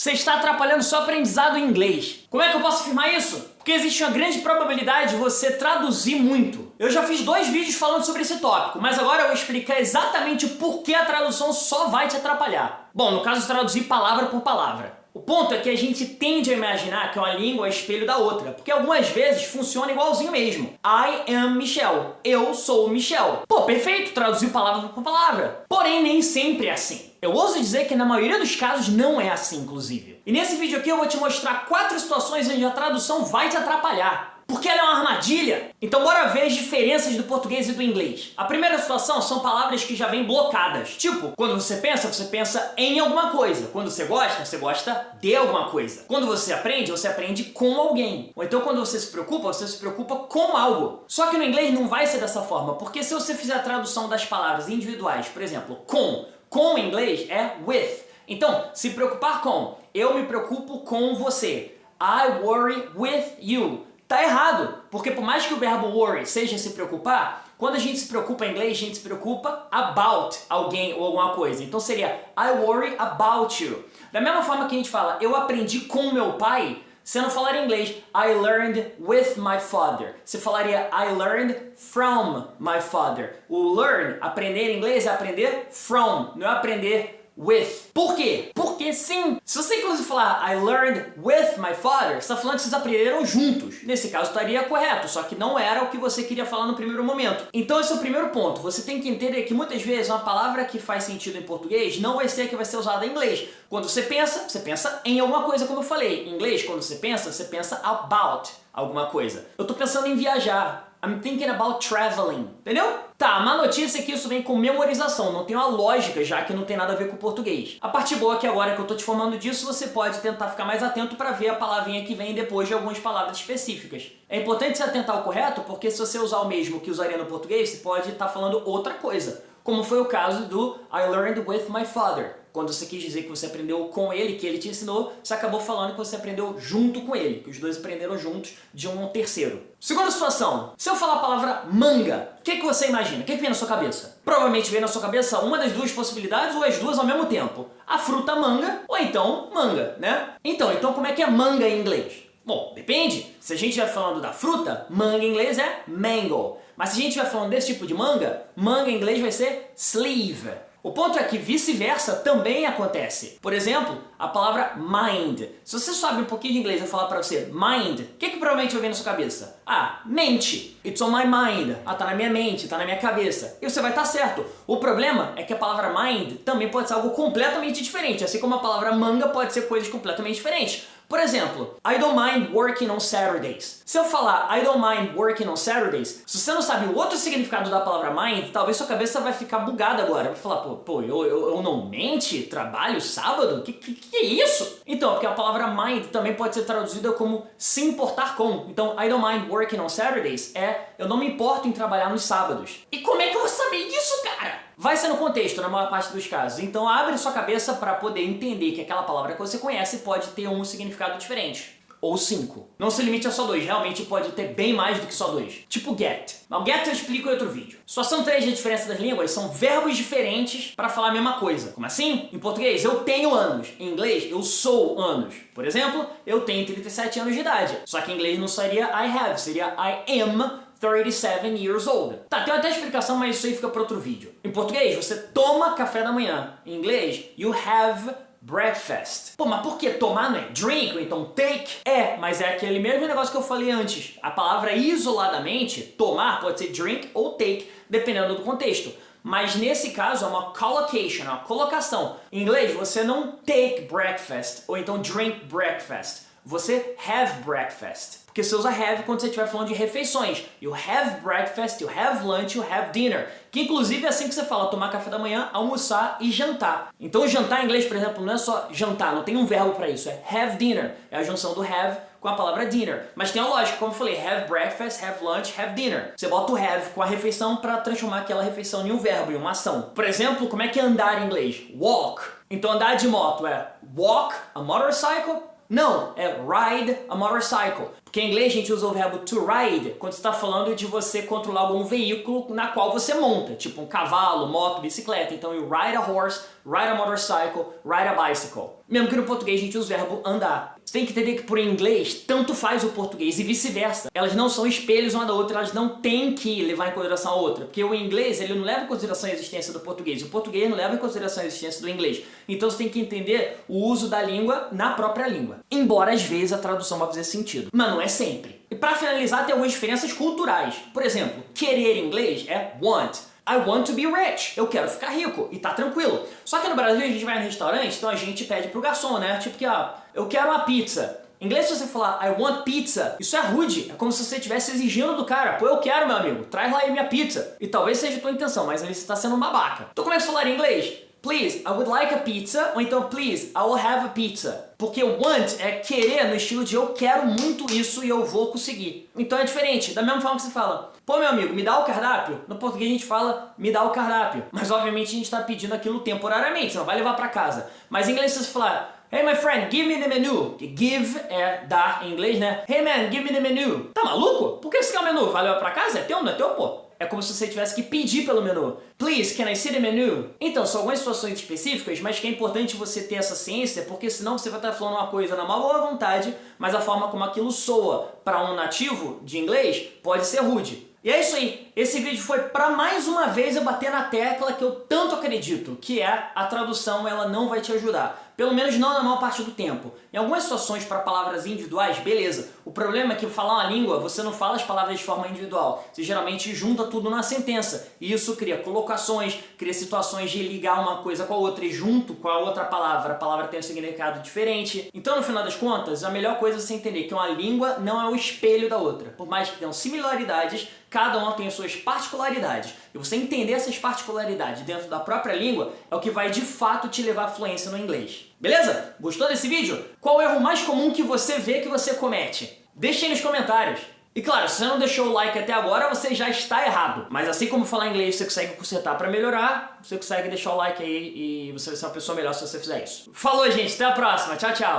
você está atrapalhando seu aprendizado em inglês. Como é que eu posso afirmar isso? Porque existe uma grande probabilidade de você traduzir muito. Eu já fiz 2 vídeos falando sobre esse tópico, mas agora eu vou explicar exatamente por que a tradução só vai te atrapalhar. Bom, no caso, traduzir palavra por palavra. O ponto é que a gente tende a imaginar que uma língua é espelho da outra, porque algumas vezes funciona igualzinho mesmo. I am Michel. Eu sou Michel. Pô, perfeito, traduzir palavra por palavra. Porém, nem sempre é assim. Eu ouso dizer que na maioria dos casos não é assim, inclusive. E nesse vídeo aqui eu vou te mostrar 4 situações onde a tradução vai te atrapalhar. Porque ela é uma armadilha. Então bora ver as diferenças do português e do inglês. A primeira situação são palavras que já vêm blocadas. Tipo, quando você pensa em alguma coisa. Quando você gosta de alguma coisa. Quando você aprende com alguém. Ou então quando você se preocupa com algo. Só que no inglês não vai ser dessa forma, porque se você fizer a tradução das palavras individuais, por exemplo, com em inglês é with. Então, se preocupar com, eu me preocupo com você. I worry with you. Tá errado, porque por mais que o verbo worry seja se preocupar, quando a gente se preocupa em inglês, a gente se preocupa about alguém ou alguma coisa. Então seria I worry about you. Da mesma forma que a gente fala, eu aprendi com meu pai, você não falaria em inglês I learned with my father. Você falaria I learned from my father. O learn, aprender em inglês é aprender from, não é aprender with. Por quê? Porque sim, se você inclusive falar I learned with my father, você está falando que vocês aprenderam juntos. Nesse caso estaria correto, só que não era o que você queria falar no primeiro momento. Então esse é o primeiro ponto. Você tem que entender que muitas vezes uma palavra que faz sentido em português não vai ser a que vai ser usada em inglês. Quando você pensa em alguma coisa, como eu falei. Em inglês, quando você pensa about alguma coisa. Eu tô pensando em viajar. I'm thinking about traveling. Entendeu? Tá, a má notícia é que isso vem com memorização, não tem uma lógica, já que não tem nada a ver com o português. A parte boa é que agora que eu tô te falando disso, você pode tentar ficar mais atento para ver a palavrinha que vem depois de algumas palavras específicas. É importante se atentar ao correto, porque se você usar o mesmo que usaria no português, você pode estar falando outra coisa. Como foi o caso do I learned with my father. Quando você quis dizer que você aprendeu com ele, que ele te ensinou, você acabou falando que você aprendeu junto com ele, que os dois aprenderam juntos de um terceiro. Segunda situação, se eu falar a palavra manga, o que você imagina? O que vem na sua cabeça? Provavelmente vem na sua cabeça uma das duas possibilidades ou as duas ao mesmo tempo. A fruta manga ou então manga, né? Então como é que é manga em inglês? Bom, depende. Se a gente estiver falando da fruta, manga em inglês é mango. Mas se a gente estiver falando desse tipo de manga em inglês vai ser sleeve. O ponto é que vice-versa também acontece. Por exemplo, a palavra mind. Se você sabe um pouquinho de inglês e eu falar pra você mind, o que provavelmente vai vir na sua cabeça? Ah, mente. It's on my mind. Ah, tá na minha mente, tá na minha cabeça. E você vai estar certo. O problema é que a palavra mind também pode ser algo completamente diferente, assim como a palavra manga pode ser coisas completamente diferentes. Por exemplo, I don't mind working on Saturdays. Se eu falar I don't mind working on Saturdays, se você não sabe o outro significado da palavra mind, talvez sua cabeça vai ficar bugada agora. Vai falar, eu normalmente trabalho sábado? Que é isso? Então, porque a palavra mind também pode ser traduzida como se importar com. Então, I don't mind working on Saturdays é eu não me importo em trabalhar nos sábados. E como é que eu vou saber disso, cara? Vai ser no contexto, na maior parte dos casos. Então abre sua cabeça para poder entender que aquela palavra que você conhece pode ter um significado diferente. Ou 5. Não se limite a só 2, realmente pode ter bem mais do que só 2. Tipo get. Mas o get eu explico em outro vídeo. Situação 3 da diferença das línguas são verbos diferentes para falar a mesma coisa. Como assim? Em português, eu tenho anos. Em inglês, eu sou anos. Por exemplo, eu tenho 37 anos de idade. Só que em inglês não seria I have, seria I am 37 years old. Tá, tem até explicação, mas isso aí fica para outro vídeo. Em português, você toma café da manhã. Em inglês, you have breakfast. Pô, mas por que tomar não é drink ou então take? É, mas é aquele mesmo negócio que eu falei antes. A palavra isoladamente, tomar, pode ser drink ou take, dependendo do contexto. Mas nesse caso é uma collocation, uma colocação. Em inglês, você não take breakfast ou então drink breakfast. Você have breakfast. Porque você usa have quando você estiver falando de refeições. You have breakfast, you have lunch, you have dinner. Que inclusive é assim que você fala, tomar café da manhã, almoçar e jantar. Então jantar em inglês, por exemplo, não é só jantar, não tem um verbo para isso, é have dinner. É a junção do have com a palavra dinner. Mas tem a lógica, como eu falei, have breakfast, have lunch, have dinner. Você bota o have com a refeição para transformar aquela refeição em um verbo, em uma ação. Por exemplo, como é que é andar em inglês? Walk. Então andar de moto é walk a motorcycle. Não, é ride a motorcycle. Porque em inglês a gente usa o verbo to ride quando você está falando de você controlar algum veículo na qual você monta, tipo um cavalo, moto, bicicleta. Então, you ride a horse, ride a motorcycle, ride a bicycle. Mesmo que no português a gente usa o verbo andar. Você tem que entender que por inglês, tanto faz o português e vice-versa. Elas não são espelhos uma da outra, elas não têm que levar em consideração a outra. Porque o inglês, ele não leva em consideração a existência do português. O português não leva em consideração a existência do inglês. Então você tem que entender o uso da língua na própria língua. Embora às vezes a tradução vá fazer sentido. Mas não é sempre. E para finalizar, tem algumas diferenças culturais. Por exemplo, querer em inglês é want. I want to be rich. Eu quero ficar rico. E tá tranquilo. Só que no Brasil a gente vai no restaurante, então a gente pede pro garçom, né? Tipo que, eu quero uma pizza. Em inglês, se você falar I want pizza, isso é rude. É como se você estivesse exigindo do cara. Pô, eu quero, meu amigo. Traz lá aí minha pizza. E talvez seja a tua intenção, mas aí você tá sendo um babaca. Então como é que você falar em inglês? Please, I would like a pizza. Ou então, please, I will have a pizza. Porque want é querer no estilo de eu quero muito isso e eu vou conseguir. Então é diferente. Da mesma forma que você fala, pô, meu amigo, me dá o cardápio. No português a gente fala, me dá o cardápio. Mas obviamente a gente está pedindo aquilo temporariamente, você não vai levar para casa. Mas em inglês você falar, hey my friend, give me the menu. Que give é dar em inglês, né? Hey man, give me the menu. Tá maluco? Por que você quer o menu? Vai levar para casa? É teu, não é teu, pô? É como se você tivesse que pedir pelo menu. Please, can I see the menu? Então, são algumas situações específicas, mas que é importante você ter essa ciência, porque senão você vai estar falando uma coisa na má boa vontade, mas a forma como aquilo soa para um nativo de inglês pode ser rude. E é isso aí. Esse vídeo foi para mais uma vez eu bater na tecla que eu tanto acredito, que é a tradução ela não vai te ajudar. Pelo menos não na maior parte do tempo. Em algumas situações para palavras individuais, beleza. O problema é que falar uma língua, você não fala as palavras de forma individual. Você geralmente junta tudo na sentença. E isso cria colocações, cria situações de ligar uma coisa com a outra e junto com a outra palavra, a palavra tem um significado diferente. Então, no final das contas, a melhor coisa é você entender que uma língua não é o espelho da outra. Por mais que tenham similaridades, cada uma tem as suas particularidades. E você entender essas particularidades dentro da própria língua é o que vai de fato te levar à fluência no inglês. Beleza? Gostou desse vídeo? Qual o erro mais comum que você vê que você comete? Deixe aí nos comentários. E claro, se você não deixou o like até agora, você já está errado. Mas assim como falar inglês você consegue consertar para melhorar, você consegue deixar o like aí e você vai ser uma pessoa melhor se você fizer isso. Falou, gente. Até a próxima. Tchau, tchau.